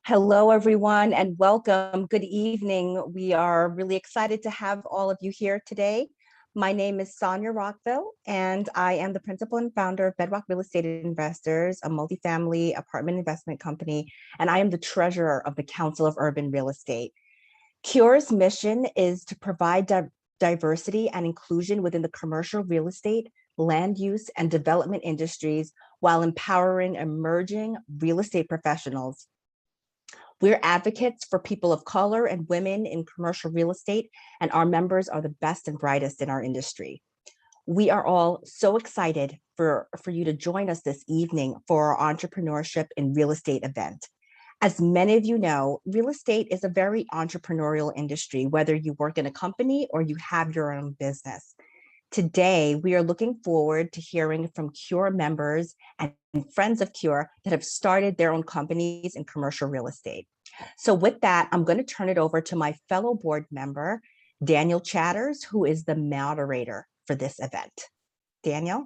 Hello, everyone, and welcome. Good evening. We are really excited to have all of you here today. My name is Sonia Rockville, and I am the principal and founder of Bedrock Real Estate Investors, a multifamily apartment investment company, and I am the treasurer of the Council of Urban Real Estate. CURE's mission is to provide diversity and inclusion within the commercial real estate, land use, and development industries while empowering emerging real estate professionals. We're advocates for people of color and women in commercial real estate, and our members are the best and brightest in our industry. We are all so excited for you to join us this evening for our Entrepreneurship in Real Estate event. As many of you know, real estate is a very entrepreneurial industry, whether you work in a company or you have your own business. Today, we are looking forward to hearing from CURE members and friends of CURE that have started their own companies in commercial real estate. So with that, I'm going to turn it over to my fellow board member, Daniel Chatters, who is the moderator for this event. Daniel?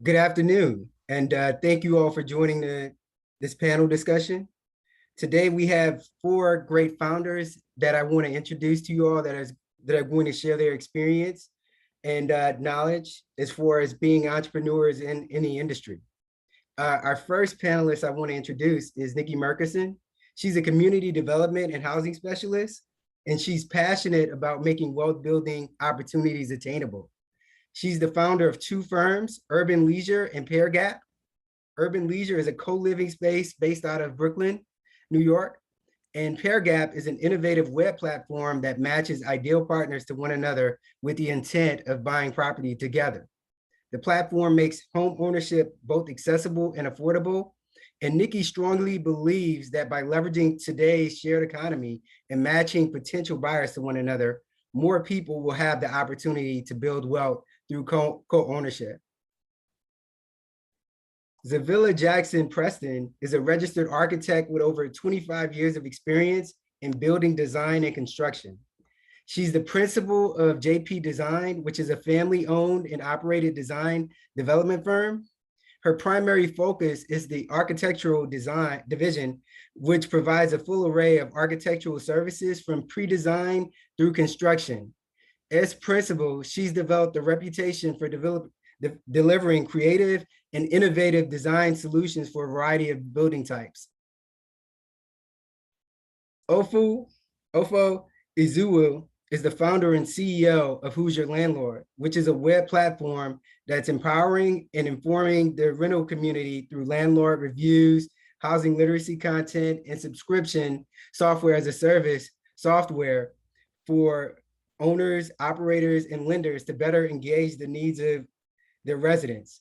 Good afternoon, and thank you all for joining this panel discussion. Today, we have four great founders that I want to introduce to you all that are going to share their experience and knowledge as far as being entrepreneurs in the industry. Our first panelist I want to introduce is Nikki Murkison. She's a community development and housing specialist, and she's passionate about making wealth building opportunities attainable. She's the founder of two firms, Urban Leisure and Pear Gap. Urban Leisure is a co-living space based out of Brooklyn, New York, and Pear Gap is an innovative web platform that matches ideal partners to one another with the intent of buying property together. The platform makes home ownership both accessible and affordable, and Nikki strongly believes that by leveraging today's shared economy and matching potential buyers to one another, more people will have the opportunity to build wealth through co-ownership. Zavilla Jackson Preston is a registered architect with over 25 years of experience in building design and construction. She's the principal of JP Design, which is a family-owned and operated design development firm. Her primary focus is the architectural design division, which provides a full array of architectural services from pre-design through construction. As principal, she's developed a reputation for delivering creative and innovative design solutions for a variety of building types. Ofo Izuwu is the founder and CEO of Who's Your Landlord, which is a web platform that's empowering and informing the rental community through landlord reviews, housing literacy content, and subscription software as a service software for owners, operators, and lenders to better engage the needs of their residents.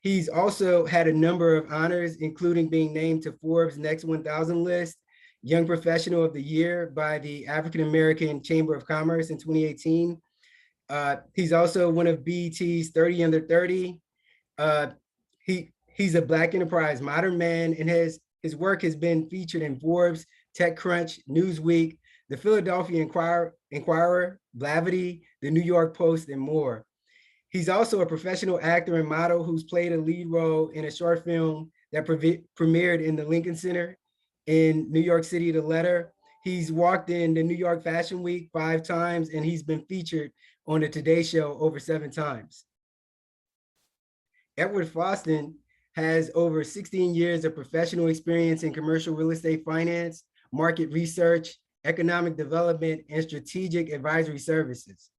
He's also had a number of honors, including being named to Forbes' Next 1000 list, Young Professional of the Year by the African American Chamber of Commerce in 2018. He's also one of BET's 30 Under 30. He's a Black enterprise modern man, and his work has been featured in Forbes, TechCrunch, Newsweek, the Philadelphia Inquirer, Blavity, the New York Post, and more. He's also a professional actor and model who's played a lead role in a short film that premiered in the Lincoln Center in New York City, The Letter. He's walked in the New York Fashion Week 5 times, and he's been featured on the Today Show over 7 times. Edward Foston has over 16 years of professional experience in commercial real estate finance, market research, economic development, and strategic advisory services.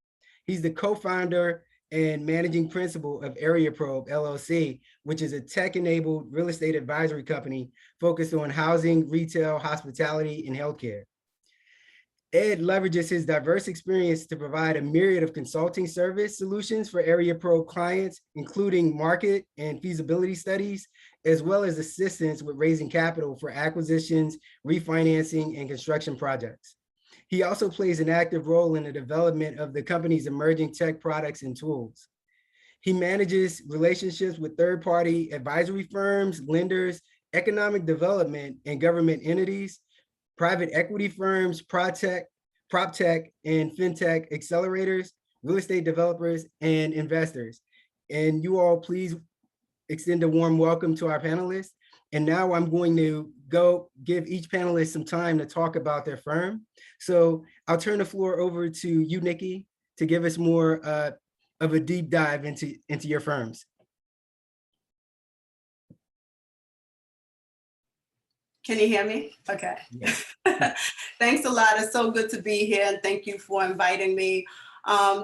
He's the co-founder and managing principal of Area Probe LLC, which is a tech-enabled real estate advisory company focused on housing, retail, hospitality, and healthcare. Ed leverages his diverse experience to provide a myriad of consulting service solutions for Area Probe clients, including market and feasibility studies, as well as assistance with raising capital for acquisitions, refinancing, and construction projects. He also plays an active role in the development of the company's emerging tech products and tools. He manages relationships with third-party advisory firms, lenders, economic development and government entities, private equity firms, prop tech, and fintech accelerators, real estate developers, and investors. And you all please extend a warm welcome to our panelists. And now I'm going to go give each panelist some time to talk about their firm. So I'll turn the floor over to you, Nikki, to give us more of a deep dive into your firms. Can you hear me? Okay. Yes. Thanks a lot. It's so good to be here, and thank you for inviting me.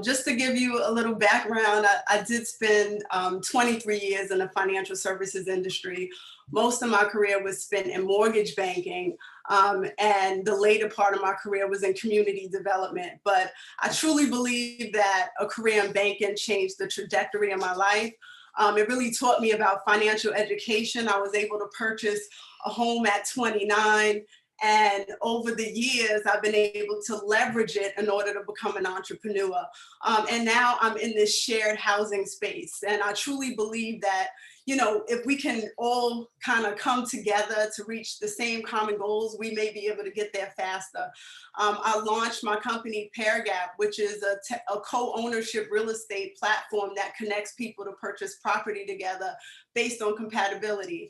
Just to give you a little background, I did spend 23 years in the financial services industry. Most of my career was spent in mortgage banking, and the later part of my career was in community development. But I truly believe that a career in banking changed the trajectory of my life. It really taught me about financial education. I was able to purchase a home at 29. And over the years, I've been able to leverage it in order to become an entrepreneur. And now I'm in this shared housing space. And I truly believe that, you know, if we can all kind of come together to reach the same common goals, we may be able to get there faster. I launched my company, PairGap, which is a co-ownership real estate platform that connects people to purchase property together based on compatibility.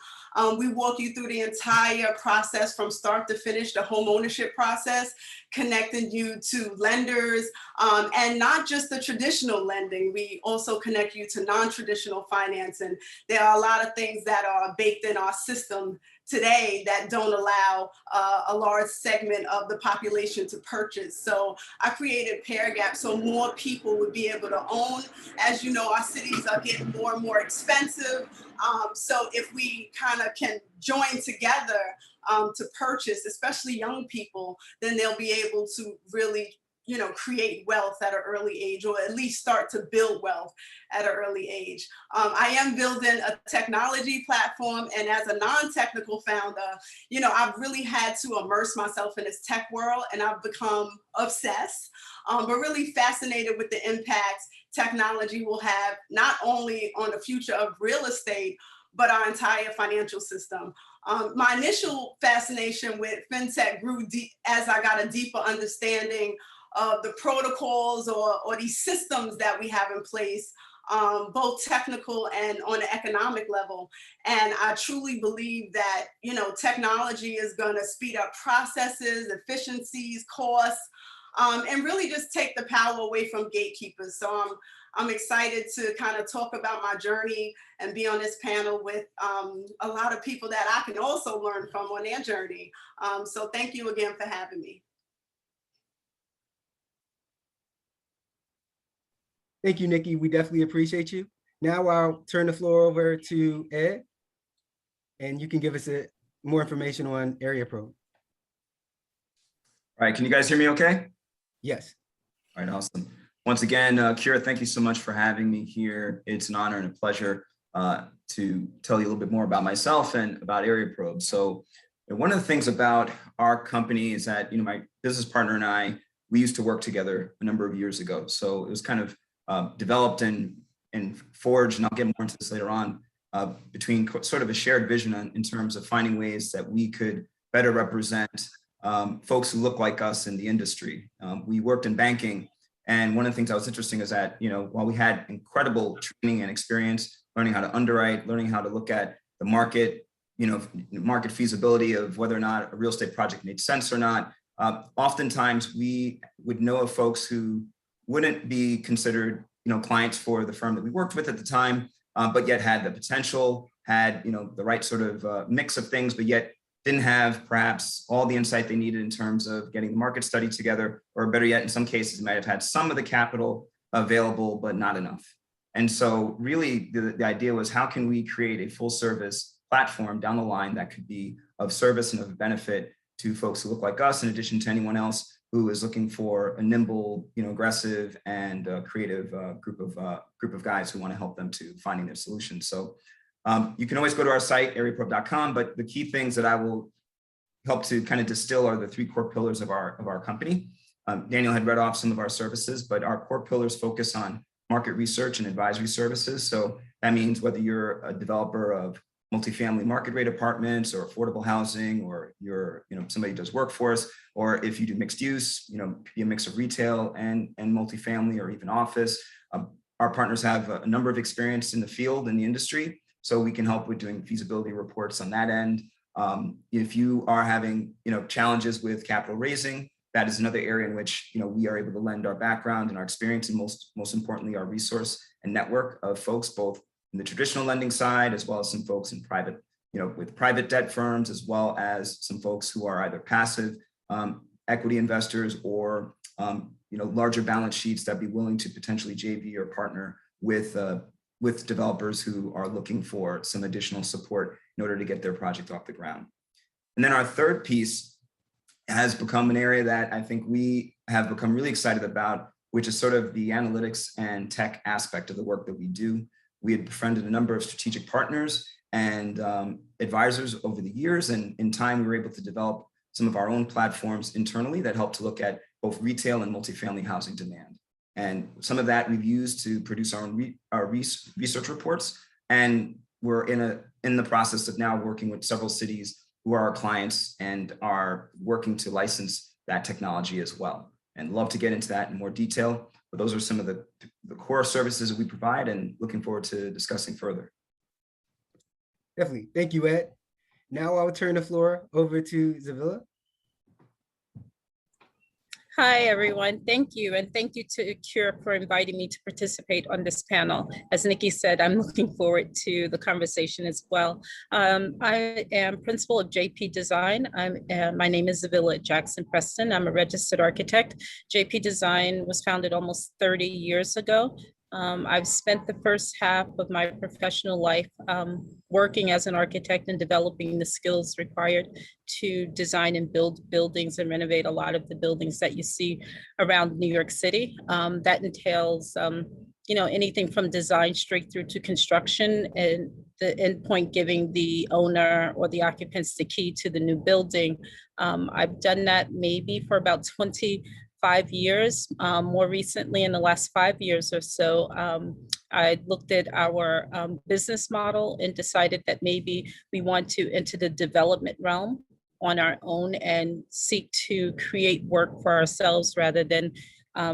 We walk you through the entire process from start to finish, the home ownership process, connecting you to lenders, and not just the traditional lending. We also connect you to non-traditional financing. There are a lot of things that are baked in our system today that don't allow a large segment of the population to purchase. So I created PairGap so more people would be able to own. As you know, our cities are getting more and more expensive. So if we kind of can join together to purchase, especially young people, then they'll be able to really, you know, create wealth at an early age, or at least start to build wealth at an early age. I am building a technology platform, and as a non-technical founder, you know, I've really had to immerse myself in this tech world, and I've become obsessed, but really fascinated with the impacts technology will have not only on the future of real estate, but our entire financial system. My initial fascination with fintech grew as I got a deeper understanding of the protocols or these systems that we have in place, both technical and on an economic level. And I truly believe that, you know, technology is going to speed up processes, efficiencies, costs, and really just take the power away from gatekeepers. So I'm excited to kind of talk about my journey and be on this panel with a lot of people that I can also learn from on their journey. So thank you again for having me. Thank you, Nikki. We definitely appreciate you. Now I'll turn the floor over to Ed, and you can give us more information on Area Pro. All right, can you guys hear me okay? Yes. All right, awesome. Once again, Kira, thank you so much for having me here. It's an honor and a pleasure to tell you a little bit more about myself and about Area Probe. So one of the things about our company is that, you know, my business partner and I, we used to work together a number of years ago. So it was kind of developed and forged, and I'll get more into this later on, between sort of a shared vision in terms of finding ways that we could better represent folks who look like us in the industry. We worked in banking, and one of the things that was interesting is that, you know, while we had incredible training and experience, learning how to underwrite, learning how to look at the market, you know, market feasibility of whether or not a real estate project made sense or not, oftentimes we would know of folks who wouldn't be considered, you know, clients for the firm that we worked with at the time, but yet had the potential, had, you know, the right sort of mix of things, but yet didn't have perhaps all the insight they needed in terms of getting the market study together, or better yet, in some cases, might have had some of the capital available, but not enough. And so really the idea was, how can we create a full service platform down the line that could be of service and of benefit to folks who look like us, in addition to anyone else who is looking for a nimble, you know, aggressive and creative group of guys who want to help them to finding their solutions. So you can always go to our site, areaprobe.com, but the key things that I will help to kind of distill are the three core pillars of our company. Daniel had read off some of our services, but our core pillars focus on market research and advisory services. So that means whether you're a developer of multifamily market rate apartments or affordable housing, or you're, you know, somebody who does workforce, or if you do mixed use, you know, be a mix of retail and multifamily or even office. Our partners have a number of experience in the field, in the industry, So we can help with doing feasibility reports on that end. If you are having, challenges with capital raising, that is another area in which, we are able to lend our background and our experience, and most importantly, our resource and network of folks, both in the traditional lending side, as well as some folks in private, with private debt firms, as well as some folks who are either passive equity investors or, larger balance sheets that be willing to potentially JV or partner with developers who are looking for some additional support in order to get their project off the ground. And then our third piece has become an area that I think we have become really excited about, which is sort of the analytics and tech aspect of the work that we do. We had befriended a number of strategic partners and advisors over the years, and in time we were able to develop some of our own platforms internally that help to look at both retail and multifamily housing demand. And some of that we've used to produce our own research reports. And we're in the process of now working with several cities who are our clients and are working to license that technology as well. And love to get into that in more detail, but those are some of the core services that we provide, and looking forward to discussing further. Definitely. Thank you, Ed. Now I'll turn the floor over to Zavila. Hi, everyone. Thank you. And thank you to Cure for inviting me to participate on this panel. As Nikki said, I'm looking forward to the conversation as well. I am principal of JP Design. My name is Zavila Jackson Preston. I'm a registered architect. JP Design was founded almost 30 years ago. I've spent the first half of my professional life working as an architect and developing the skills required to design and build buildings and renovate a lot of the buildings that you see around New York City. That entails anything from design straight through to construction, and the endpoint giving the owner or the occupants the key to the new building. I've done that maybe for about 25 years. More recently, in the last 5 years or so, I looked at our business model and decided that maybe we want to enter the development realm on our own and seek to create work for ourselves rather than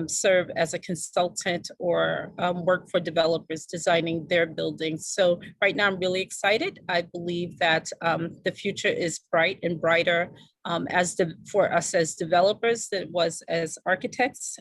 serve as a consultant or work for developers designing their buildings. So right now I'm really excited. I believe that the future is bright and brighter for us as developers than it was as architects.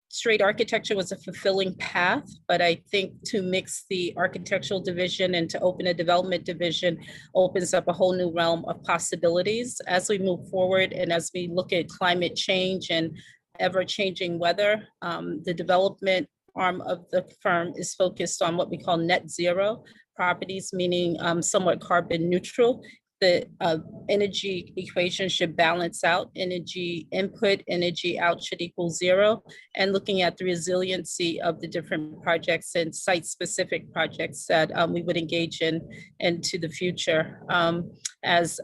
Straight architecture was a fulfilling path, but I think to mix the architectural division and to open a development division opens up a whole new realm of possibilities as we move forward. And as we look at climate change and ever-changing weather, the development arm of the firm is focused on what we call net zero properties, meaning somewhat carbon neutral. The energy equation should balance out. Energy input, energy out should equal zero. And looking at the resiliency of the different projects and site-specific projects that we would engage in into the future. As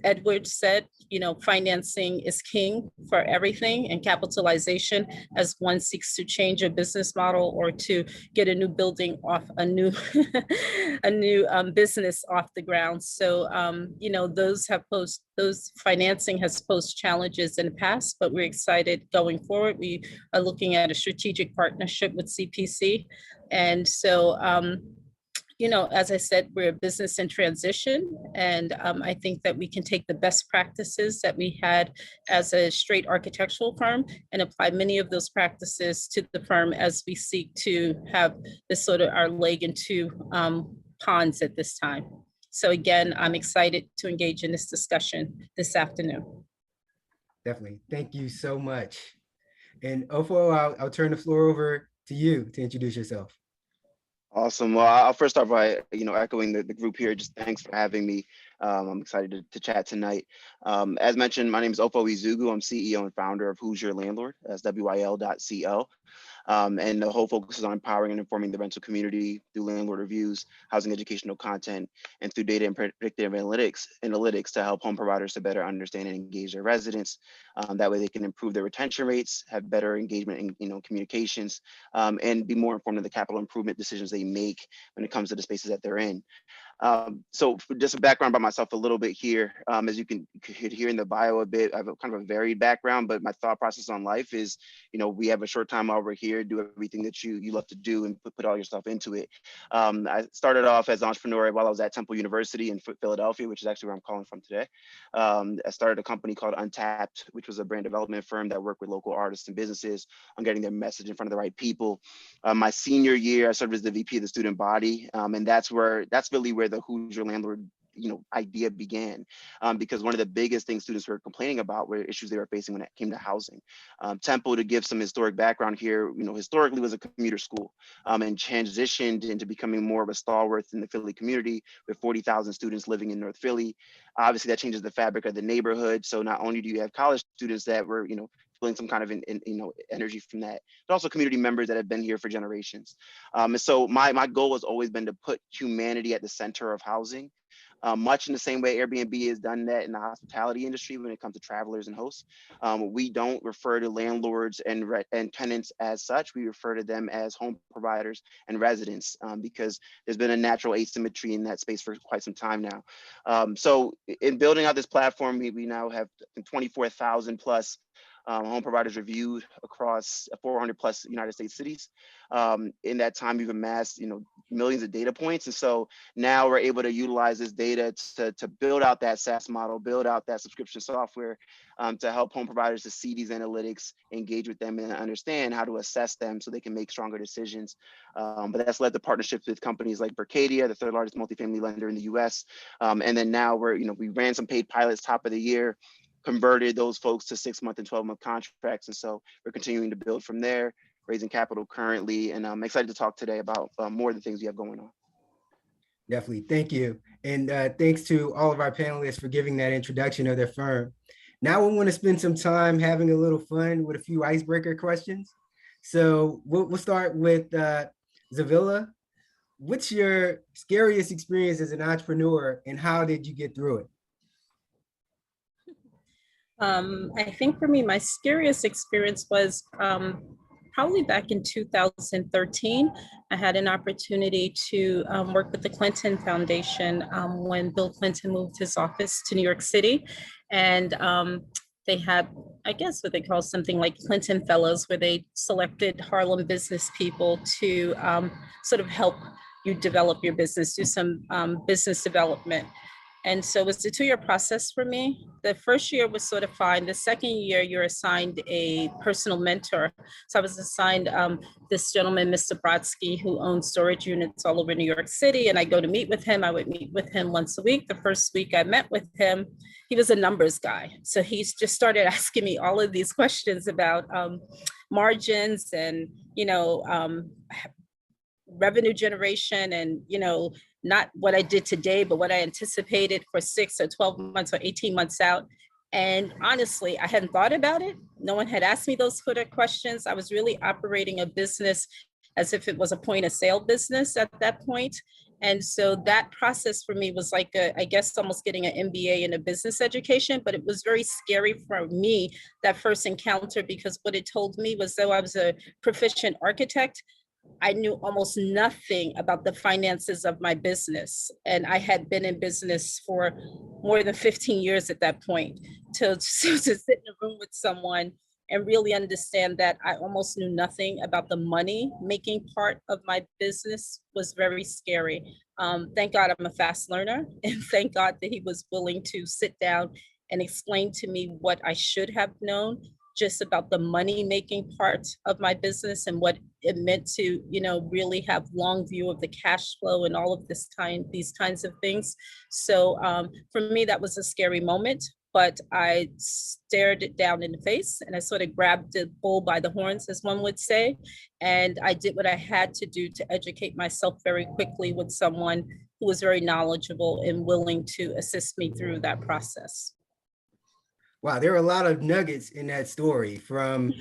Edward said, financing is king for everything, and capitalization as one seeks to change a business model or to get a new building off a new business off the ground. So those financing has posed challenges in the past, but we're excited going forward. We are looking at a strategic partnership with CPC, and so as I said, we're a business in transition, and I think that we can take the best practices that we had as a straight architectural firm and apply many of those practices to the firm as we seek to have this sort of our leg into ponds at this time. So again, I'm excited to engage in this discussion this afternoon. Definitely. Thank you so much. And Ofo, I'll turn the floor over to you to introduce yourself. Awesome. Well, I'll first start by, echoing the group here. Just thanks for having me. I'm excited to chat tonight. As mentioned, my name is Ofo Izugu. I'm CEO and founder of Who's Your Landlord? That's WYL.co. And the whole focus is on empowering and informing the rental community through landlord reviews, housing educational content, and through data and predictive analytics to help home providers to better understand and engage their residents. That way they can improve their retention rates, have better engagement in communications, and be more informed of the capital improvement decisions they make when it comes to the spaces that they're in. So for just a background about myself a little bit here, as you can hear in the bio a bit, I have a kind of a varied background, but my thought process on life is, we have a short time while we're here, do everything that you love to do and put all yourself into it. I started off as an entrepreneur while I was at Temple University in Philadelphia, which is actually where I'm calling from today. I started a company called Untapped, which was a brand development firm that worked with local artists and businesses on getting their message in front of the right people. My senior year, I served as the VP of the student body, and that's really where the Who's Your Landlord idea began, because one of the biggest things students were complaining about were issues they were facing when it came to housing. Temple, to give some historic background here, historically was a commuter school, and transitioned into becoming more of a stalwart in the Philly community with 40,000 students living in North Philly. Obviously, that changes the fabric of the neighborhood. So not only do you have college students that were, feeling some kind of energy from that, but also community members that have been here for generations. And so my goal has always been to put humanity at the center of housing. Much in the same way Airbnb has done that in the hospitality industry when it comes to travelers and hosts. We don't refer to landlords and tenants as such. We refer to them as home providers and residents, because there's been a natural asymmetry in that space for quite some time now. So in building out this platform, we now have 24,000 plus home providers reviewed across 400 plus United States cities. In that time, we've amassed millions of data points, and so now we're able to utilize this data to build out that SaaS model, build out that subscription software, to help home providers to see these analytics, engage with them, and understand how to assess them so they can make stronger decisions. But that's led to partnerships with companies like Berkadia, the third largest multifamily lender in the U.S. And then now we ran some paid pilots top of the year, converted those folks to 6-month and 12-month contracts. And so we're continuing to build from there, raising capital currently. And I'm excited to talk today about more of the things we have going on. Definitely. Thank you. And thanks to all of our panelists for giving that introduction of their firm. Now we want to spend some time having a little fun with a few icebreaker questions. So we'll start with Zavila. What's your scariest experience as an entrepreneur and how did you get through it? I think for me, my scariest experience was probably back in 2013. I had an opportunity to work with the Clinton Foundation when Bill Clinton moved his office to New York City. And they had, I guess, what they call something like Clinton Fellows, where they selected Harlem business people to sort of help you develop your business, do some business development. And so it was a 2-year process for me. The first year was sort of fine. The second year, you're assigned a personal mentor. So I was assigned this gentleman, Mr. Brodsky, who owns storage units all over New York City. And I go to meet with him. I would meet with him once a week. The first week I met with him, he was a numbers guy. So he's just started asking me all of these questions about margins and, revenue generation and, not what I did today, but what I anticipated for 6 or 12 months or 18 months out. And honestly, I hadn't thought about it. No one had asked me those sort of questions. I was really operating a business as if it was a point of sale business at that point. And so that process for me was like, I guess, almost getting an MBA in a business education, but it was very scary for me, that first encounter, because what it told me was, though I was a proficient architect, I knew almost nothing about the finances of my business. And I had been in business for more than 15 years at that point. To sit in a room with someone and really understand that I almost knew nothing about the money making part of my business was very scary. Thank God I'm a fast learner, and thank God that he was willing to sit down and explain to me what I should have known just about the money making part of my business and what it meant to, really have long view of the cash flow and all of these kinds of things. So for me, that was a scary moment, but I stared it down in the face and I sort of grabbed the bull by the horns, as one would say. And I did what I had to do to educate myself very quickly with someone who was very knowledgeable and willing to assist me through that process. Wow, there are a lot of nuggets in that story, from,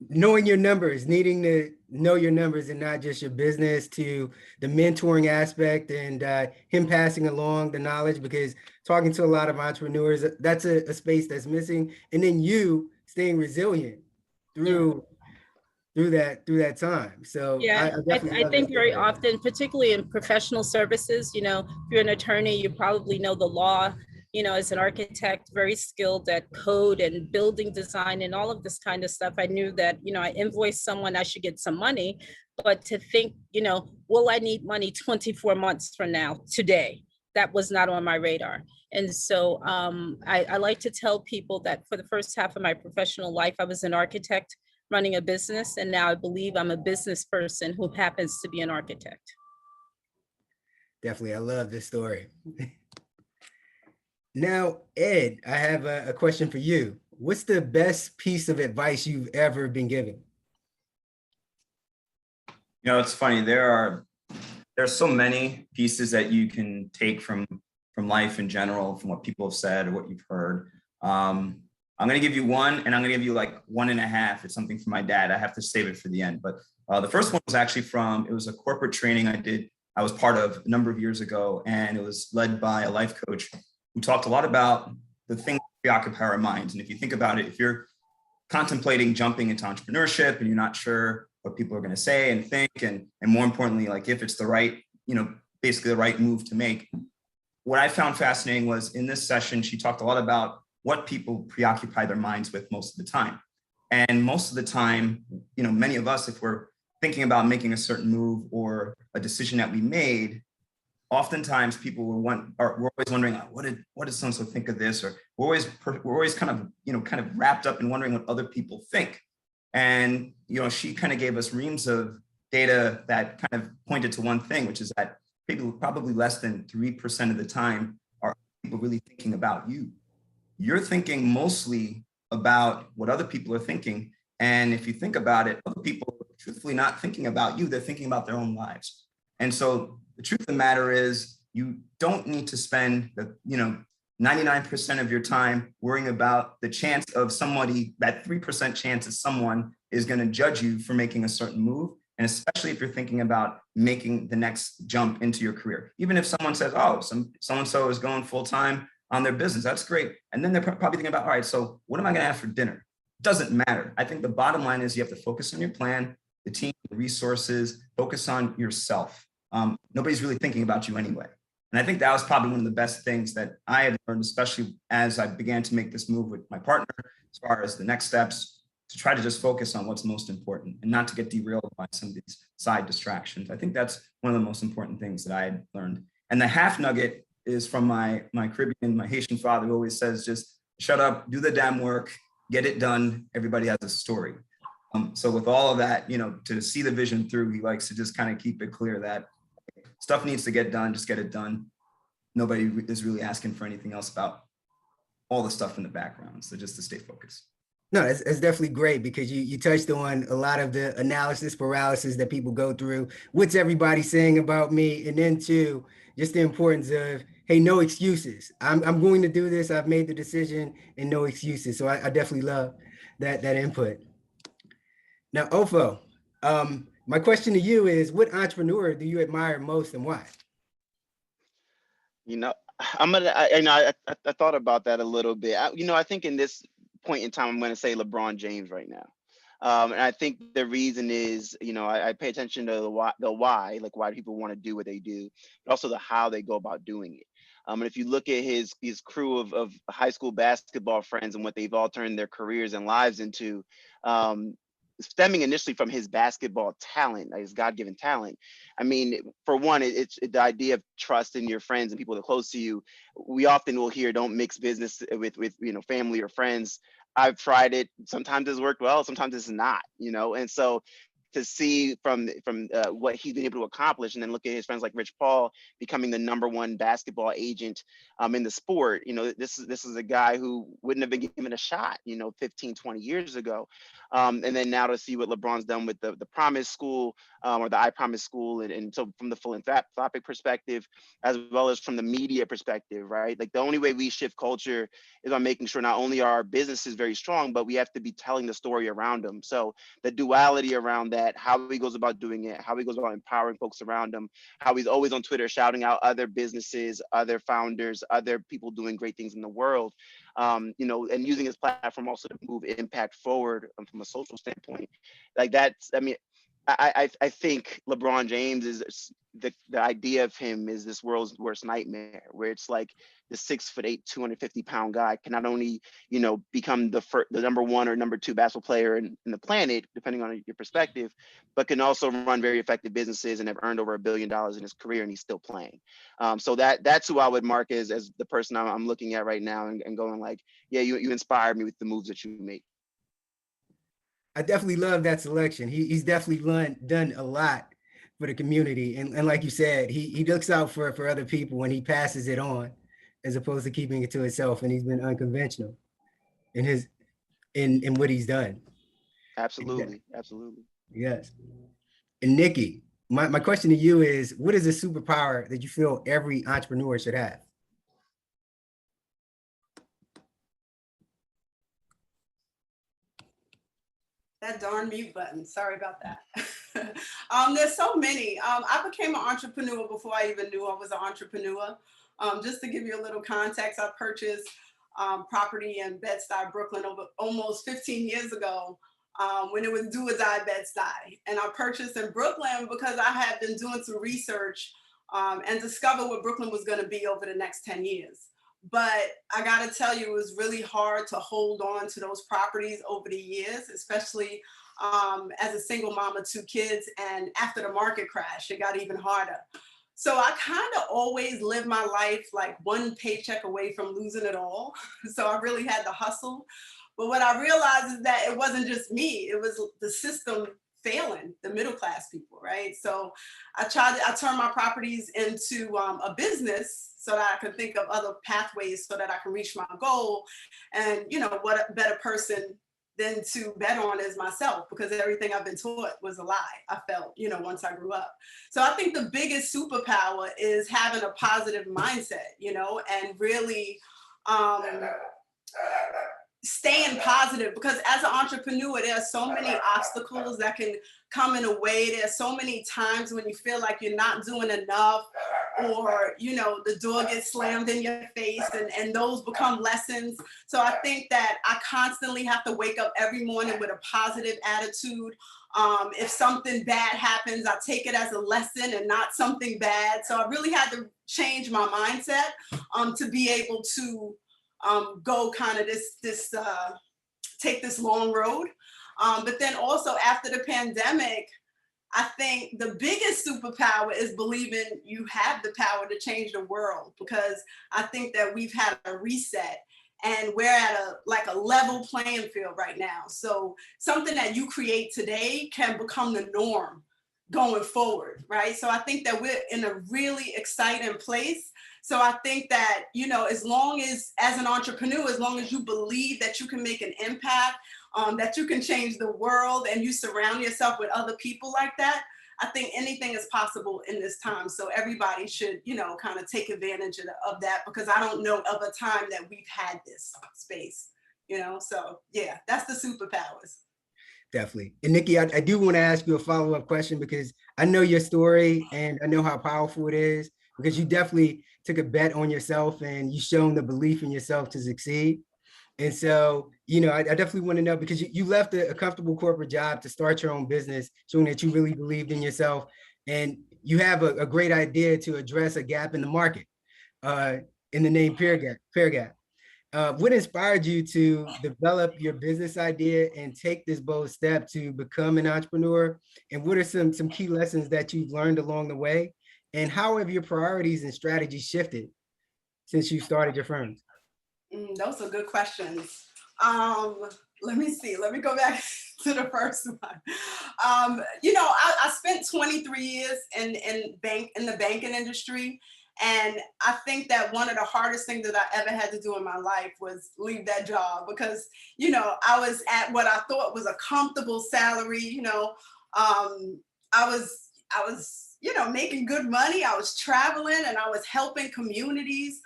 knowing your numbers, needing to know your numbers and not just your business, to the mentoring aspect and him passing along the knowledge, because talking to a lot of entrepreneurs, that's a space that's missing. And then you staying resilient through through that time. So Yeah, I definitely I love that think very story. often, particularly in professional services, you know, if you're an attorney, you probably know the law, you know, as an architect, very skilled at code and building design and all of this kind of stuff. I knew that, you know, I invoiced someone, I should get some money, but to think, you know, will I need money 24 months from now, today? That was not on my radar. And so I like to tell people that for the first half of my professional life, I was an architect running a business, and now I believe I'm a business person who happens to be an architect. Definitely, I love this story. Now, Ed, I have a question for you. What's the best piece of advice you've ever been given? You know, it's funny. There's so many pieces that you can take from life in general, from what people have said or what you've heard. I'm going to give you one, and I'm going to give you like 1.5. It's something from my dad. I have to save it for the end. But the first one was actually it was a corporate training I was part of a number of years ago, and it was led by a life coach who talked a lot about the things that preoccupy our minds. And if you think about it, if you're contemplating jumping into entrepreneurship and you're not sure what people are going to say and think, and more importantly, like if it's the right, you know, basically the right move to make. What I found fascinating was in this session, she talked a lot about what people preoccupy their minds with most of the time. And most of the time, you know, many of us, if we're thinking about making a certain move or a decision that we made, oftentimes people we're always wondering, what does so-and-so think of this? Or we're always kind of wrapped up in wondering what other people think. And, you know, she kind of gave us reams of data that kind of pointed to one thing, which is that people probably less than 3% of the time are people really thinking about you. You're thinking mostly about what other people are thinking. And if you think about it, other people are truthfully not thinking about you, they're thinking about their own lives. And so the truth of the matter is you don't need to spend 99% of your time worrying about the chance of somebody, that 3% chance that someone is going to judge you for making a certain move. And especially if you're thinking about making the next jump into your career. Even if someone says, oh, so-and-so is going full-time on their business, that's great. And then they're probably thinking about, all right, so what am I going to have for dinner? It doesn't matter. I think the bottom line is you have to focus on your plan, the team, the resources, focus on yourself. Nobody's really thinking about you anyway. And I think that was probably one of the best things that I had learned, especially as I began to make this move with my partner, as far as the next steps, to try to just focus on what's most important and not to get derailed by some of these side distractions. I think that's one of the most important things that I had learned. And the half nugget is from my Caribbean, my Haitian father, who always says, just shut up, do the damn work, get it done. Everybody has a story. So with all of that, you know, to see the vision through, he likes to just kind of keep it clear that stuff needs to get done, just get it done. Nobody is really asking for anything else about all the stuff in the background. So just to stay focused. No, it's definitely great because you touched on a lot of the analysis paralysis that people go through. What's everybody saying about me? And then two, just the importance of, hey, no excuses. I'm going to do this. I've made the decision and no excuses. So I definitely love that input. Now, Ofo, my question to you is, what entrepreneur do you admire most and why? You know, I thought about that a little bit. I think in this point in time, I'm going to say LeBron James right now. And I think the reason is, I pay attention to the why, like why people want to do what they do, but also the how they go about doing it. And if you look at his crew of high school basketball friends and what they've all turned their careers and lives into, stemming initially from his basketball talent, his God-given talent. I mean, for one, it's the idea of trust in your friends and people that are close to you. We often will hear, don't mix business with family or friends. I've tried it. Sometimes it's worked well, sometimes it's not, and so to see from what he's been able to accomplish, and then look at his friends like Rich Paul becoming the #1 basketball agent in the sport. This is a guy who wouldn't have been given a shot, 15, 20 years ago. And then now to see what LeBron's done with the Promise School or the I Promise School. And so from the philanthropic perspective, as well as from the media perspective, right? Like the only way we shift culture is by making sure not only are our businesses very strong, but we have to be telling the story around them. So the duality around that that, how he goes about doing it, how he goes about empowering folks around him, how he's always on Twitter shouting out other businesses, other founders, other people doing great things in the world, you know, and using his platform also to move impact forward from a social standpoint. Like that's, I mean, I think LeBron James is the idea of him is this world's worst nightmare, where it's like the 6'8", 250-pound guy can not only, you know, become the number one or number two basketball player in the planet, depending on your perspective, but can also run very effective businesses and have earned over $1 billion in his career, and he's still playing. So that's who I would mark as the person I'm looking at right now and going like, yeah, you inspired me with the moves that you make. I definitely love that selection. He's definitely done a lot for the community. And like you said, he looks out for other people when he passes it on, as opposed to keeping it to himself. And he's been unconventional in what he's done. Absolutely, absolutely. Yes. And Nikki, my question to you is, what is a superpower that you feel every entrepreneur should have? That darn mute button. Sorry about that. There's so many. I became an entrepreneur before I even knew I was an entrepreneur. Just to give you a little context, I purchased property in Bed-Stuy, Brooklyn over almost 15 years ago when it was do or die Bed-Stuy. And I purchased in Brooklyn because I had been doing some research and discovered what Brooklyn was going to be over the next 10 years. But I got to tell you, it was really hard to hold on to those properties over the years, especially as a single mom of 2 kids. And after the market crash, it got even harder. So I kind of always lived my life like one paycheck away from losing it all. So I really had to hustle. But what I realized is that it wasn't just me, it was the system failing the middle class people, right? So I turned my properties into a business so that I could think of other pathways so that I can reach my goal. And, you know, what a better person than to bet on is myself, because everything I've been taught was a lie, I felt, you know, once I grew up. So I think the biggest superpower is having a positive mindset, you know, and really staying positive, because as an entrepreneur, there are so many obstacles that can come in a way. There's so many times when you feel like you're not doing enough, or, you know, the door gets slammed in your face, and those become lessons. So I think that I constantly have to wake up every morning with a positive attitude. If something bad happens, I take it as a lesson and not something bad. So I really had to change my mindset to be able to go kind of take this long road. But then also after the pandemic, I think the biggest superpower is believing you have the power to change the world, because I think that we've had a reset and we're at a level playing field right now. So something that you create today can become the norm going forward, right? So I think that we're in a really exciting place. So I think that, you know, as an entrepreneur, as long as you believe that you can make an impact, that you can change the world, and you surround yourself with other people like that, I think anything is possible in this time. So everybody should, you know, kind of take advantage of that, because I don't know of a time that we've had this space, you know? So yeah, that's the superpowers. Definitely. And Nikki, I do want to ask you a follow-up question, because I know your story and I know how powerful it is, because you definitely took a bet on yourself and you shown the belief in yourself to succeed. And so, you know, I definitely want to know, because you left a comfortable corporate job to start your own business, showing that you really believed in yourself, and you have a great idea to address a gap in the market, in the name Fair Gap. What inspired you to develop your business idea and take this bold step to become an entrepreneur? And what are some key lessons that you've learned along the way? And how have your priorities and strategies shifted since you started your firms? Those are good questions. Let me see. Let me go back to the first one. You know, I spent 23 years in the banking industry. And I think that one of the hardest things that I ever had to do in my life was leave that job, because, you know, I was at what I thought was a comfortable salary. You know, I was, you know, making good money. I was traveling and I was helping communities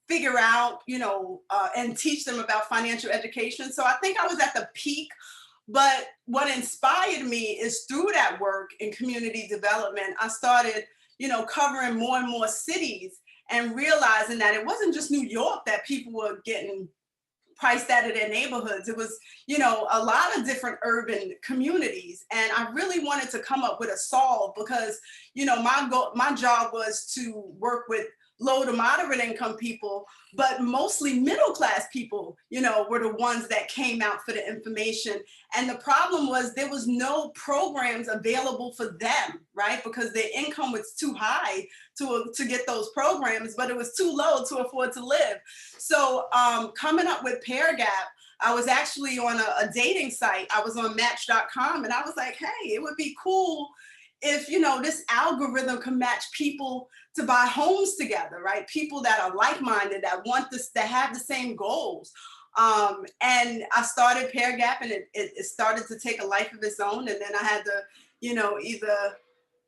figure out, you know, and teach them about financial education. So I think I was at the peak But what inspired me is through that work in community development, I started, covering more and more cities and realizing that it wasn't just New York that people were getting priced out of their neighborhoods. It was, a lot of different urban communities. And I really wanted to come up with a solve because, my job was to work with low to moderate income people, but mostly middle class people, were the ones that came out for the information. And the problem was there was no programs available for them, right? Because their income was too high to get those programs, but it was too low to afford to live. So coming up with Pair Gap, I was actually on a dating site. I was on Match.com, and I was like, hey, it would be cool if, this algorithm can match people to buy homes together, right? People that are like-minded, that want this, that have the same goals. And I started Pair Gap, and it started to take a life of its own. And then I had to, either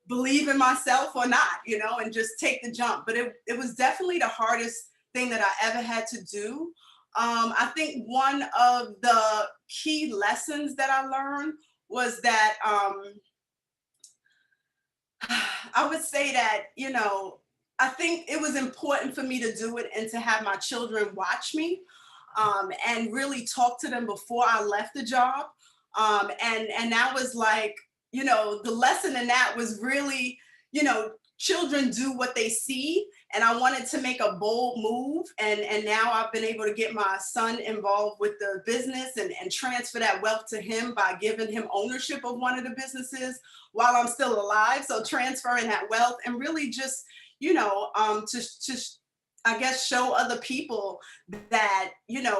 believe in myself or not, and just take the jump. But it was definitely the hardest thing that I ever had to do. I think one of the key lessons that I learned was that I would say that, I think it was important for me to do it and to have my children watch me and really talk to them before I left the job. And that was like, the lesson in that was really, children do what they see. And I wanted to make a bold move. And now I've been able to get my son involved with the business and transfer that wealth to him by giving him ownership of one of the businesses while I'm still alive. So transferring that wealth and really just, to I guess, show other people that,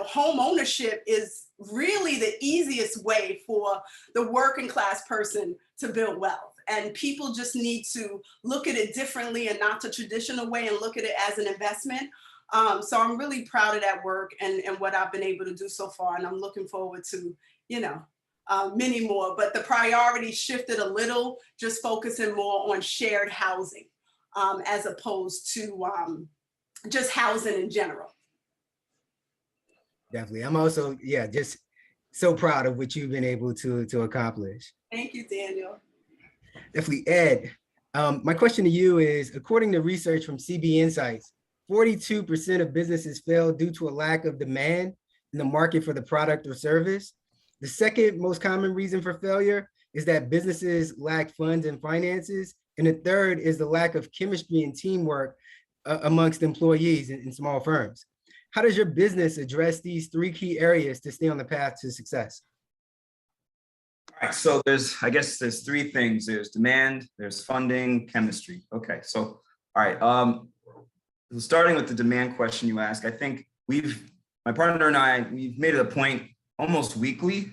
home ownership is really the easiest way for the working class person to build wealth. And people just need to look at it differently and not the traditional way and look at it as an investment. So I'm really proud of that work and what I've been able to do so far. And I'm looking forward to, many more. But the priority shifted a little, just focusing more on shared housing as opposed to just housing in general. Definitely. I'm also, just so proud of what you've been able to accomplish. Thank you, Daniel. Definitely. Ed, my question to you is, according to research from CB Insights, 42% of businesses fail due to a lack of demand in the market for the product or service. The second most common reason for failure is that businesses lack funds and finances. And the third is the lack of chemistry and teamwork amongst employees in small firms. How does your business address these three key areas to stay on the path to success? All right, so there's three things. There's demand, there's funding, chemistry. Okay, so all right. Starting with the demand question you asked, I think my partner and I, we've made it a point almost weekly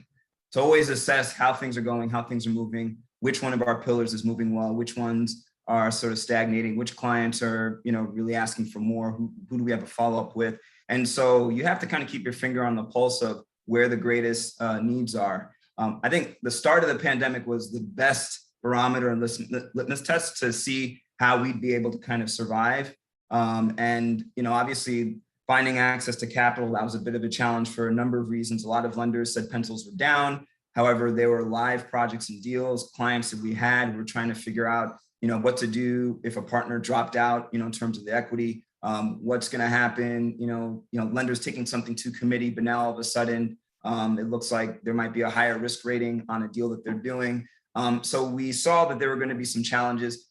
to always assess how things are going, how things are moving, which one of our pillars is moving well, which ones are sort of stagnating, which clients are, really asking for more, who do we have a follow-up with? And so you have to kind of keep your finger on the pulse of where the greatest needs are. I think the start of the pandemic was the best barometer and litmus test to see how we'd be able to kind of survive. And, obviously finding access to capital, that was a bit of a challenge for a number of reasons. A lot of lenders said pencils were down. However, there were live projects and deals, clients that we had, were trying to figure out, what to do if a partner dropped out, in terms of the equity, what's going to happen, lenders taking something to committee, but now all of a sudden, it looks like there might be a higher risk rating on a deal that they're doing. So we saw that there were going to be some challenges.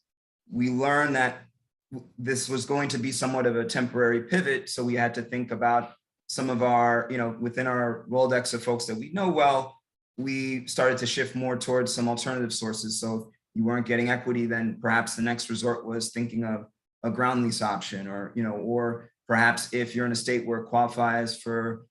We learned that this was going to be somewhat of a temporary pivot. So we had to think about some of our, within our Rolodex of folks that we know well, we started to shift more towards some alternative sources. So if you weren't getting equity, then perhaps the next resort was thinking of a ground lease option, or perhaps if you're in a state where it qualifies for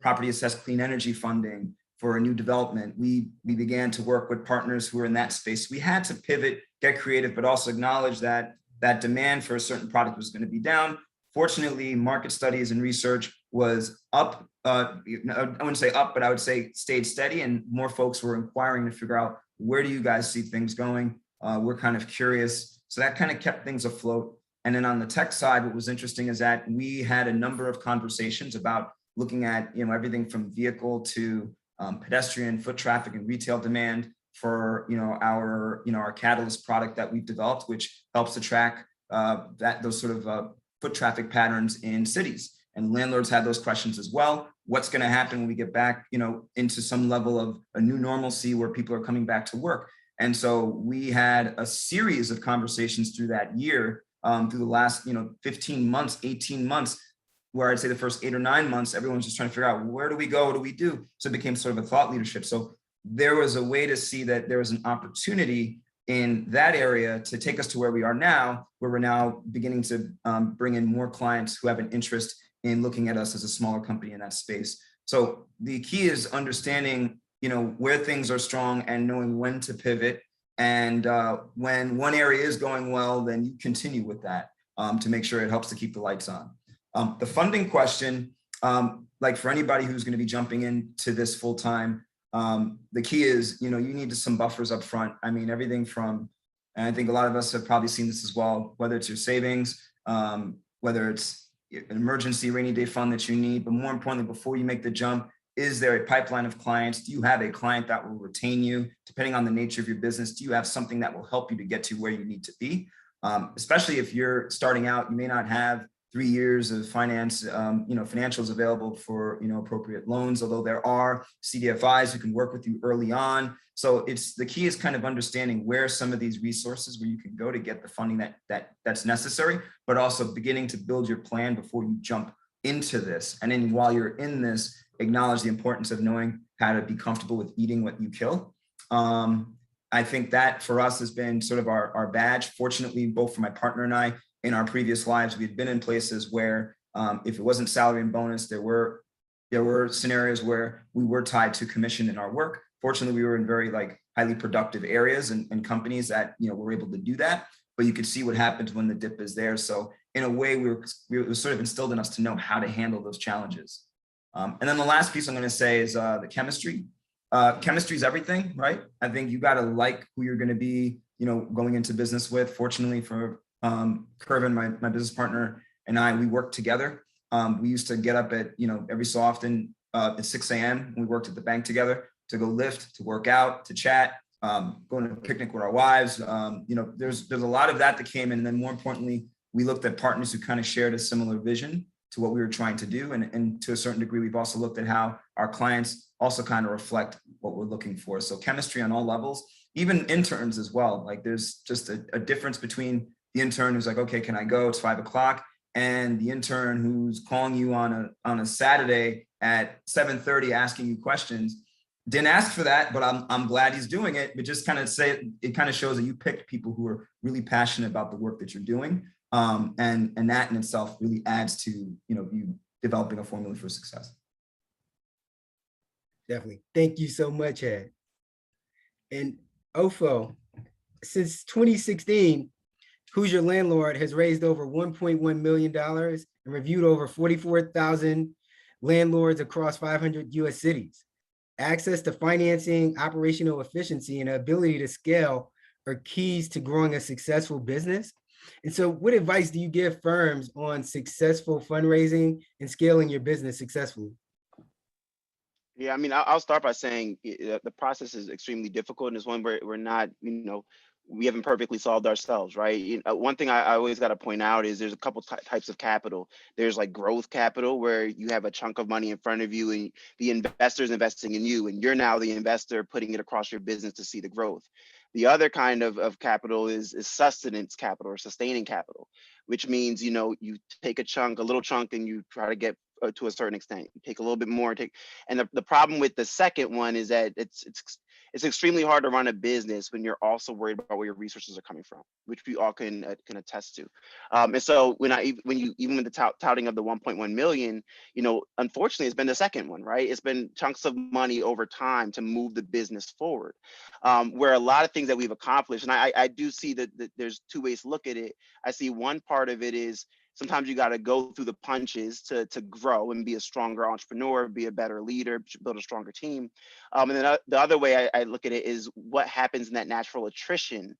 property assessed clean energy funding for a new development, we began to work with partners who are in that space. We had to pivot, get creative, but also acknowledge that demand for a certain product was going to be down. Fortunately, market studies and research was up. I wouldn't say up, but I would say stayed steady, and more folks were inquiring to figure out, where do you guys see things going? We're kind of curious. So that kind of kept things afloat. And then on the tech side, what was interesting is that we had a number of conversations about looking at, everything from vehicle to pedestrian, foot traffic, and retail demand for our Catalyst product that we've developed, which helps to track those sort of foot traffic patterns in cities. And landlords had those questions as well. What's going to happen when we get back, into some level of a new normalcy where people are coming back to work? And so we had a series of conversations through that year, through the last, 15 months, 18 months, where I'd say the first 8 or 9 months, everyone's just trying to figure out, where do we go? What do we do? So it became sort of a thought leadership. So there was a way to see that there was an opportunity in that area to take us to where we are now, where we're now beginning to bring in more clients who have an interest in looking at us as a smaller company in that space. So the key is understanding, where things are strong and knowing when to pivot. And when one area is going well, then you continue with that to make sure it helps to keep the lights on. The funding question, like for anybody who's going to be jumping into this full time, the key is, you need some buffers up front. I mean, everything from, and I think a lot of us have probably seen this as well, whether it's your savings, whether it's an emergency rainy day fund that you need, but more importantly, before you make the jump, is there a pipeline of clients? Do you have a client that will retain you? Depending on the nature of your business, do you have something that will help you to get to where you need to be? Especially if you're starting out, you may not have 3 years of financials available for, appropriate loans, although there are CDFIs who can work with you early on. So the key is kind of understanding where some of these resources where you can go to get the funding that's necessary, but also beginning to build your plan before you jump into this. And then while you're in this, acknowledge the importance of knowing how to be comfortable with eating what you kill. I think that for us has been sort of our badge. Fortunately, both for my partner and I, in our previous lives, we had been in places where if it wasn't salary and bonus, there were scenarios where we were tied to commission in our work. Fortunately, we were in very highly productive areas and companies that were able to do that. But you could see what happens when the dip is there. So in a way, it was sort of instilled in us to know how to handle those challenges. And then the last piece I'm going to say is the chemistry. Chemistry is everything, right? I think you got to like who you're going to be, going into business with. Fortunately for Kervin, my business partner, and I, we worked together. We used to get up at, every so often at 6 a.m. We worked at the bank together to go lift, to work out, to chat, going to a picnic with our wives. There's a lot of that came in. And then more importantly, we looked at partners who kind of shared a similar vision to what we were trying to do. And to a certain degree, we've also looked at how our clients also kind of reflect what we're looking for. So chemistry on all levels, even interns as well. There's just a difference between the intern who's like, okay, can I go? It's 5 o'clock. And the intern who's calling you on a Saturday at 7:30 asking you questions. Didn't ask for that, but I'm glad he's doing it. But just kind of it kind of shows that you picked people who are really passionate about the work that you're doing. And that in itself really adds to, you developing a formula for success. Definitely. Thank you so much, Ed. And Ofo, since 2016, Who's Your Landlord has raised over $1.1 million and reviewed over 44,000 landlords across 500 US cities. Access to financing, operational efficiency, and ability to scale are keys to growing a successful business. And so what advice do you give firms on successful fundraising and scaling your business successfully? Yeah, I mean, I'll start by saying the process is extremely difficult, and it's one where we're not, we haven't perfectly solved ourselves, right? One thing I always got to point out is there's a couple types of capital. There's growth capital, where you have a chunk of money in front of you and the investor's investing in you, and you're now the investor putting it across your business to see the growth. The other kind of capital is sustenance capital or sustaining capital, which means, you take a little chunk, and you try to get to a certain extent. You take a little bit more, and the problem with the second one is that it's extremely hard to run a business when you're also worried about where your resources are coming from, which we all can attest to. And so even with the touting of the 1.1 million, unfortunately, it's been the second one, right? It's been chunks of money over time to move the business forward. Where a lot of things that we've accomplished, and I do see that there's two ways to look at it. I see one part of it is Sometimes you got to go through the punches to grow and be a stronger entrepreneur, be a better leader, build a stronger team. And then the other way I look at it is what happens in that natural attrition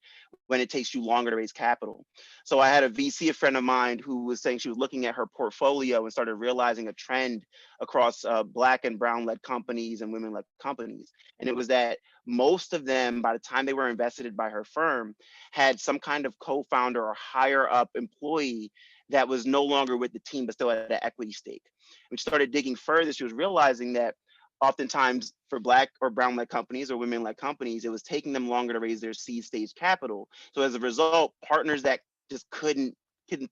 when it takes you longer to raise capital. So I had a VC, a friend of mine, who was saying she was looking at her portfolio and started realizing a trend across Black and Brown-led companies and women-led companies. And it was that most of them, by the time they were invested by her firm, had some kind of co-founder or higher up employee that was no longer with the team, but still had an equity stake. When she started digging further, she was realizing that oftentimes for Black or Brown-led companies or women-led companies, it was taking them longer to raise their seed stage capital. So as a result, partners that just couldn't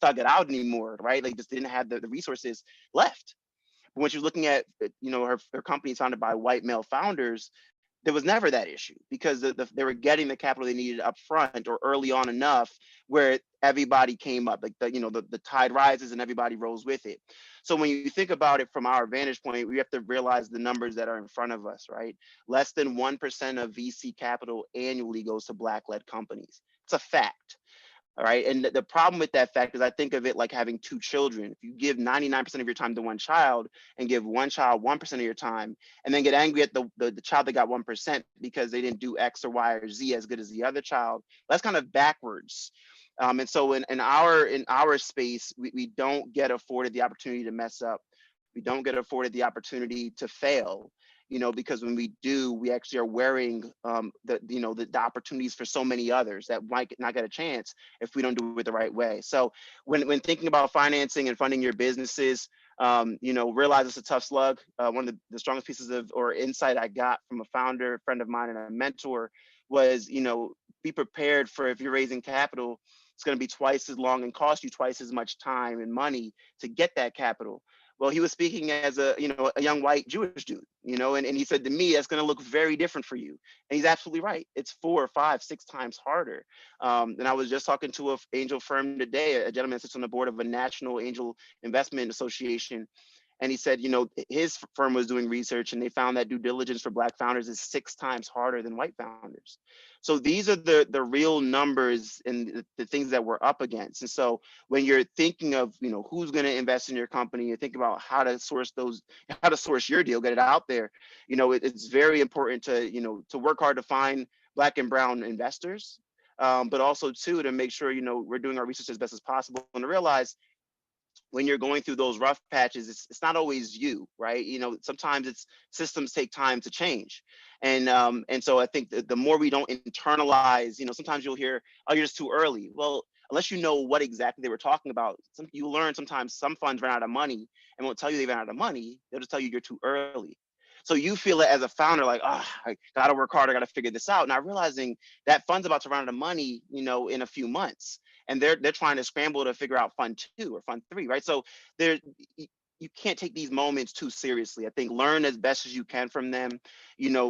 thug it out anymore, right? Like just didn't have the resources left. But when she's looking at, her company is founded by white male founders, there was never that issue because they were getting the capital they needed up front or early on enough where everybody came up, like the tide rises and everybody rose with it. So when you think about it from our vantage point, we have to realize the numbers that are in front of us, right? Less than 1% of VC capital annually goes to Black-led companies. It's a fact. All right. And the problem with that fact is I think of it like having two children. If you give 99% of your time to one child and give one child 1% of your time and then get angry at the child that got 1% because they didn't do X or Y or Z as good as the other child, that's kind of backwards. And so in our space, we don't get afforded the opportunity to mess up. We don't get afforded the opportunity to fail. Because when we do, we actually are wearing the opportunities for so many others that might not get a chance if we don't do it the right way. So when thinking about financing and funding your businesses, realize it's a tough slug. One of the strongest pieces of or insight I got from a founder, a friend of mine, and a mentor was, be prepared for if you're raising capital, it's going to be twice as long and cost you twice as much time and money to get that capital. Well, he was speaking as a young white Jewish dude, and he said to me, that's going to look very different for you. And he's absolutely right. It's 4 or 5, 6 times harder. And I was just talking to an angel firm today, a gentleman that sits on the board of a national angel investment association. And he said, his firm was doing research and they found that due diligence for Black founders is 6 times harder than white founders. So these are the real numbers and the things that we're up against. And so when you're thinking of, who's going to invest in your company, you think about how to source your deal, get it out there. It's very important to work hard to find Black and Brown investors, but also too, to make sure, we're doing our research as best as possible and to realize when you're going through those rough patches, it's not always you, right? Sometimes it's systems take time to change. And so I think the more we don't internalize, sometimes you'll hear, oh, you're just too early. Well, unless you know what exactly they were talking about, you learn sometimes some funds ran out of money and won't tell you they ran out of money. They'll just tell you you're too early. So you feel it as a founder, like, oh, I gotta work hard, I gotta figure this out. Not realizing that fund's about to run out of money, in a few months. And they're trying to scramble to figure out fund 2 or fund 3, right? So you can't take these moments too seriously. I think learn as best as you can from them,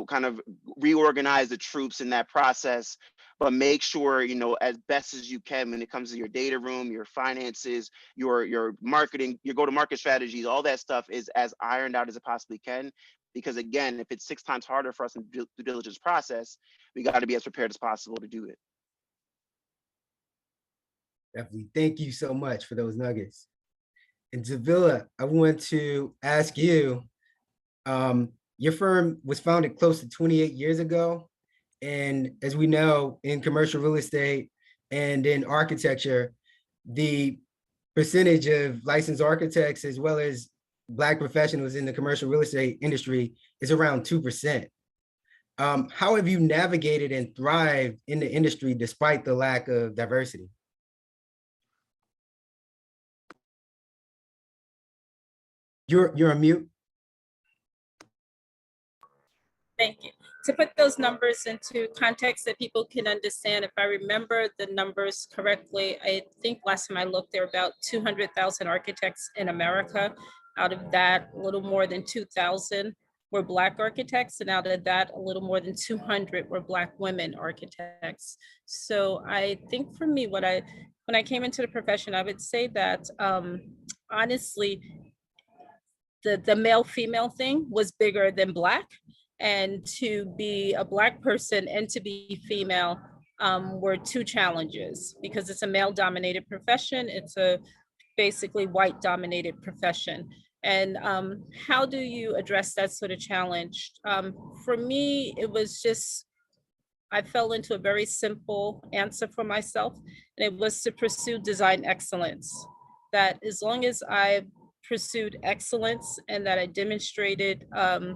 kind of reorganize the troops in that process, but make sure, as best as you can when it comes to your data room, your finances, your marketing, your go-to-market strategies, all that stuff is as ironed out as it possibly can. Because again, if it's 6 times harder for us in the due diligence process, we got to be as prepared as possible to do it. Definitely. Thank you so much for those nuggets. And Zavila, I want to ask you, your firm was founded close to 28 years ago. And as we know, in commercial real estate and in architecture, the percentage of licensed architects as well as Black professionals in the commercial real estate industry is around 2%. How have you navigated and thrived in the industry despite the lack of diversity? You're on mute. Thank you. To put those numbers into context that people can understand, if I remember the numbers correctly, I think last time I looked, there were about 200,000 architects in America. Out of that, a little more than 2,000 were Black architects, and out of that, a little more than 200 were Black women architects. So I think for me, when I came into the profession, I would say that honestly, the male-female thing was bigger than Black. And to be a Black person and to be female were 2 challenges because it's a male-dominated profession. It's a basically white dominated profession. And how do you address that sort of challenge? For me, it was just, I fell into a very simple answer for myself, and it was to pursue design excellence. That as long as I pursued excellence and that I demonstrated a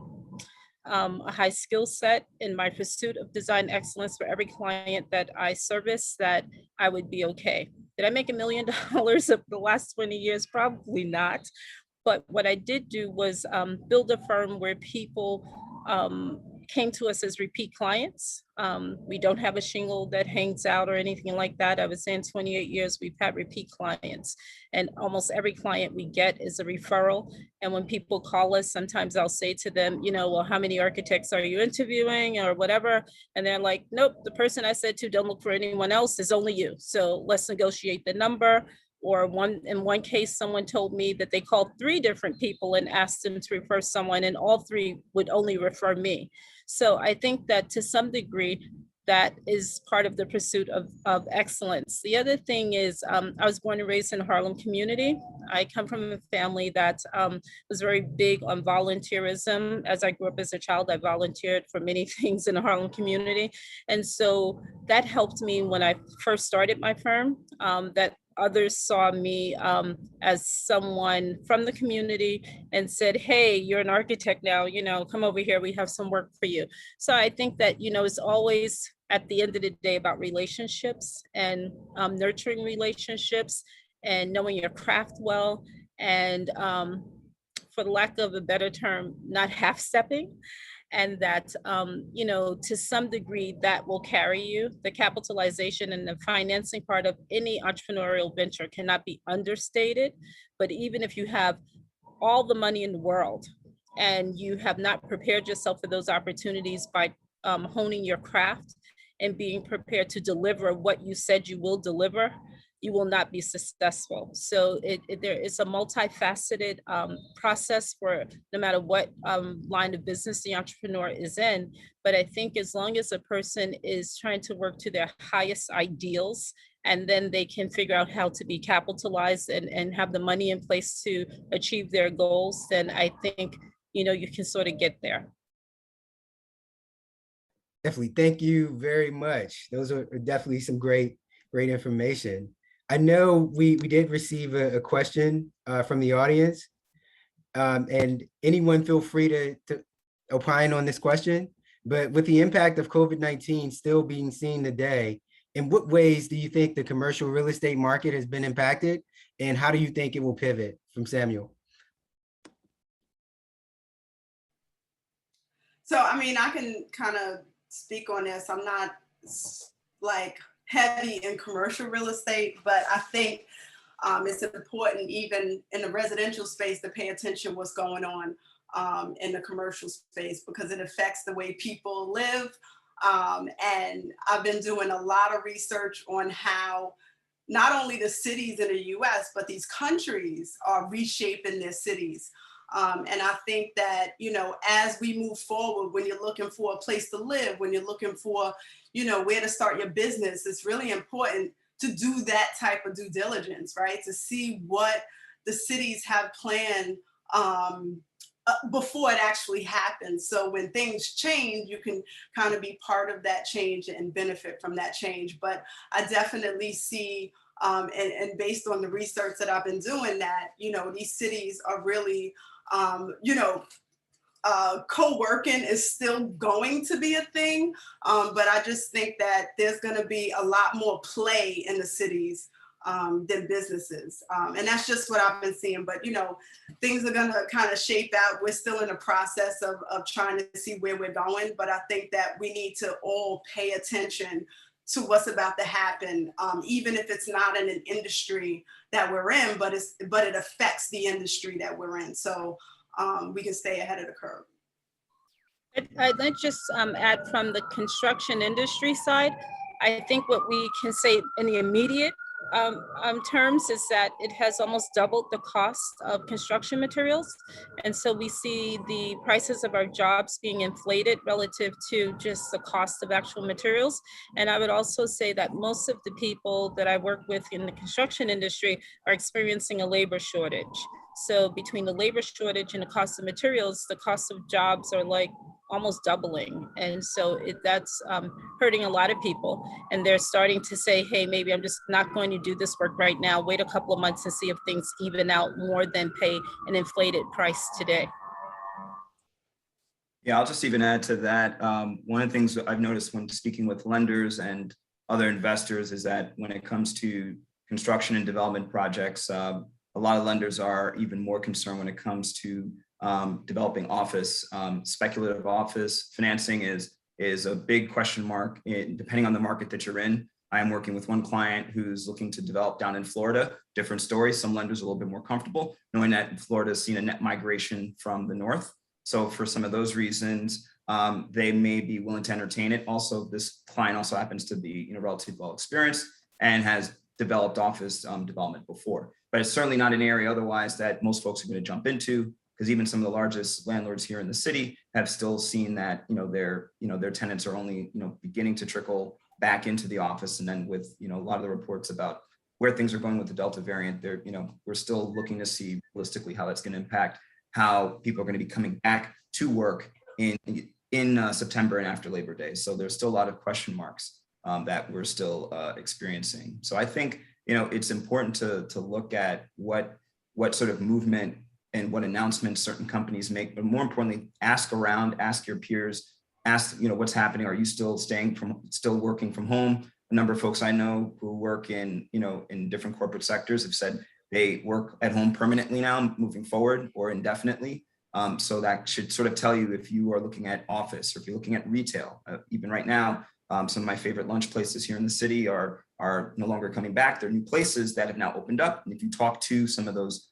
high skill set in my pursuit of design excellence for every client that I service, that I would be okay. Did I make $1 million of the last 20 years? Probably not. But what I did do was build a firm where people came to us as repeat clients. We don't have a shingle that hangs out or anything like that. I was saying 28 years, we've had repeat clients, and almost every client we get is a referral. And when people call us, sometimes I'll say to them, you know, well, how many architects are you interviewing or whatever? And they're like, nope, the person I said to, don't look for anyone else, is only you. So let's negotiate the number. Or in one case, someone told me that they called 3 different people and asked them to refer someone, and all 3 would only refer me. So I think that to some degree, that is part of the pursuit of excellence. The other thing is, I was born and raised in the Harlem community. I come from a family that was very big on volunteerism. As I grew up as a child, I volunteered for many things in the Harlem community. And so that helped me when I first started my firm, that others saw me as someone from the community and said, hey, you're an architect now, you know, come over here, we have some work for you. So I think that, you know, it's always at the end of the day about relationships and nurturing relationships and knowing your craft well, and for the lack of a better term, not half-stepping. And that, you know, to some degree that will carry you. The capitalization and the financing part of any entrepreneurial venture cannot be understated. But even if you have all the money in the world and you have not prepared yourself for those opportunities by honing your craft and being prepared to deliver what you said you will deliver, you will not be successful. So there is a multifaceted process for no matter what line of business the entrepreneur is in. But I think as long as a person is trying to work to their highest ideals, and then they can figure out how to be capitalized and have the money in place to achieve their goals, then I think, you know, you can sort of get there. Definitely. Thank you very much. Those are definitely some great information. I know we did receive a question from the audience, and anyone feel free to opine on this question. But with the impact of COVID-19 still being seen today, in what ways do you think the commercial real estate market has been impacted, and how do you think it will pivot? From Samuel. So, I mean, I can kind of speak on this. I'm not like heavy in commercial real estate, but I think it's important even in the residential space to pay attention what's going on in the commercial space, because it affects the way people live. And I've been doing a lot of research on how not only the cities in the US, but these countries are reshaping their cities. And I think that, you know, as we move forward, when you're looking for a place to live, when you're looking for, you know, where to start your business, it's really important to do that type of due diligence, right? To see what the cities have planned before it actually happens. So when things change, you can kind of be part of that change and benefit from that change. But I definitely see, and based on the research that I've been doing, that, you know, these cities are really, you know, co-working is still going to be a thing, but I just think that there's going to be a lot more play in the cities than businesses, and that's just what I've been seeing. But you know, things are going to kind of shape out. We're still in the process of trying to see where we're going, but I think that we need to all pay attention to what's about to happen, even if it's not in an industry that we're in, but it affects the industry that we're in. So we can stay ahead of the curve. I'd just add from the construction industry side, I think what we can say in the immediate terms is that it has almost doubled the cost of construction materials. And so we see the prices of our jobs being inflated relative to just the cost of actual materials. And I would also say that most of the people that I work with in the construction industry are experiencing a labor shortage. So between the labor shortage and the cost of materials, the cost of jobs are like almost doubling. And so that's hurting a lot of people. And they're starting to say, hey, maybe I'm just not going to do this work right now. Wait a couple of months and see if things even out more than pay an inflated price today. Yeah, I'll just even add to that. One of the things that I've noticed when speaking with lenders and other investors is that when it comes to construction and development projects, a lot of lenders are even more concerned when it comes to developing office. Speculative office financing is a big question mark depending on the market that you're in. I am working with one client who's looking to develop down in Florida. Different story. Some lenders are a little bit more comfortable knowing that Florida has seen a net migration from the north. So for some of those reasons, they may be willing to entertain it. Also, this client also happens to be relatively well experienced and has developed office development before. But it's certainly not an area otherwise that most folks are going to jump into, because even some of the largest landlords here in the city have still seen that their tenants are only beginning to trickle back into the office. And then with a lot of the reports about where things are going with the Delta variant, we're still looking to see realistically how that's going to impact how people are going to be coming back to work in September and after Labor Day. So there's still a lot of question marks that we're still experiencing. So I think it's important to look at what sort of movement and what announcements certain companies make, but more importantly, ask around, ask your peers, ask what's happening. Are you still working from home? A number of folks I know who work in different corporate sectors have said they work at home permanently now, moving forward, or indefinitely. So that should sort of tell you if you are looking at office or if you're looking at retail. Even right now, some of my favorite lunch places here in the city are no longer coming back. They're new places that have now opened up. And if you talk to some of those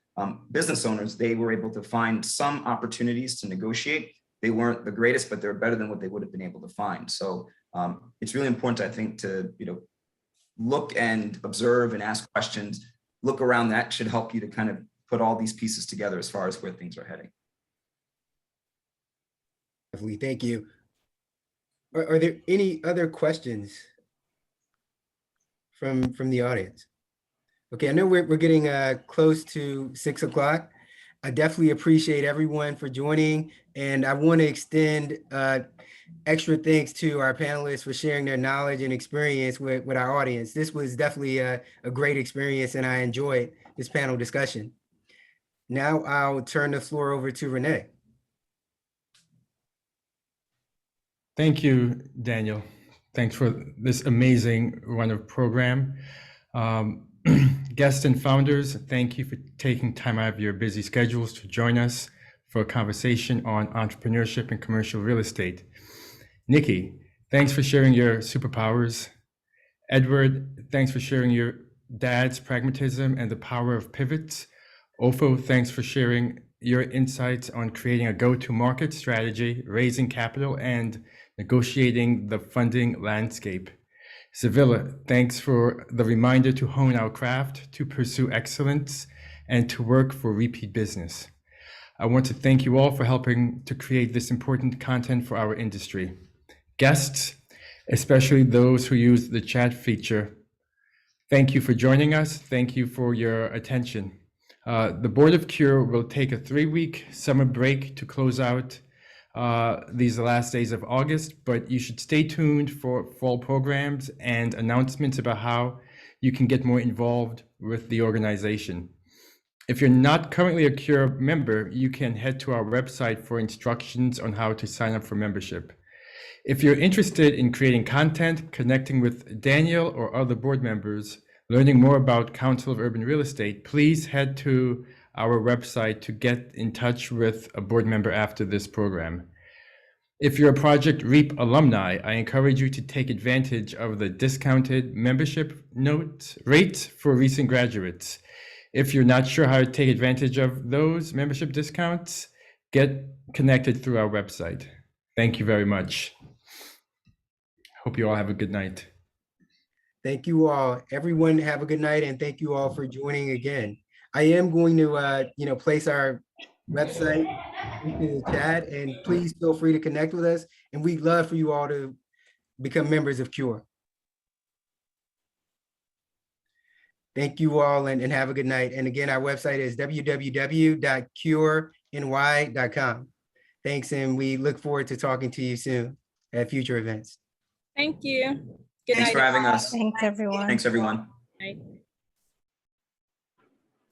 business owners, they were able to find some opportunities to negotiate. They weren't the greatest, but they're better than what they would have been able to find. So it's really important, I think, to look and observe and ask questions. Look around. That should help you to kind of put all these pieces together as far as where things are heading. Thank you. Are there any other questions from the audience? Okay, I know we're getting close to 6 o'clock. I definitely appreciate everyone for joining, and I want to extend extra thanks to our panelists for sharing their knowledge and experience with our audience. This was definitely a great experience, and I enjoyed this panel discussion. Now I'll turn the floor over to Renee. Thank you, Daniel. Thanks for this amazing run of program. Guests and founders, thank you for taking time out of your busy schedules to join us for a conversation on entrepreneurship and commercial real estate. Nikki, thanks for sharing your superpowers. Edward, thanks for sharing your dad's pragmatism and the power of pivots. Ofo, thanks for sharing your insights on creating a go-to-market strategy, raising capital, and negotiating the funding landscape. Sevilla, thanks for the reminder to hone our craft, to pursue excellence, and to work for repeat business. I want to thank you all for helping to create this important content for our industry. Guests, especially those who use the chat feature, thank you for joining us. Thank you for your attention. The Board of Cure will take a 3-week summer break to close out these last days of August, but you should stay tuned for fall programs and announcements about how you can get more involved with the organization. If you're not currently a Cure member, you can head to our website for instructions on how to sign up for membership. If you're interested in creating content, connecting with Daniel or other board members, learning more about Council of Urban Real Estate, please head to our website to get in touch with a board member after this program. If you're a Project REAP alumni, I encourage you to take advantage of the discounted membership rates for recent graduates. If you're not sure how to take advantage of those membership discounts, get connected through our website. Thank you very much. Hope you all have a good night. Thank you all. Everyone have a good night, and thank you all for joining again. I am going to, place our website into the chat, and please feel free to connect with us. And we'd love for you all to become members of CURE. Thank you all, and have a good night. And again, our website is www.cureny.com. Thanks, and we look forward to talking to you soon at future events. Thank you. Good Thanks night. for having us. Thanks, everyone. Thanks, everyone. Night.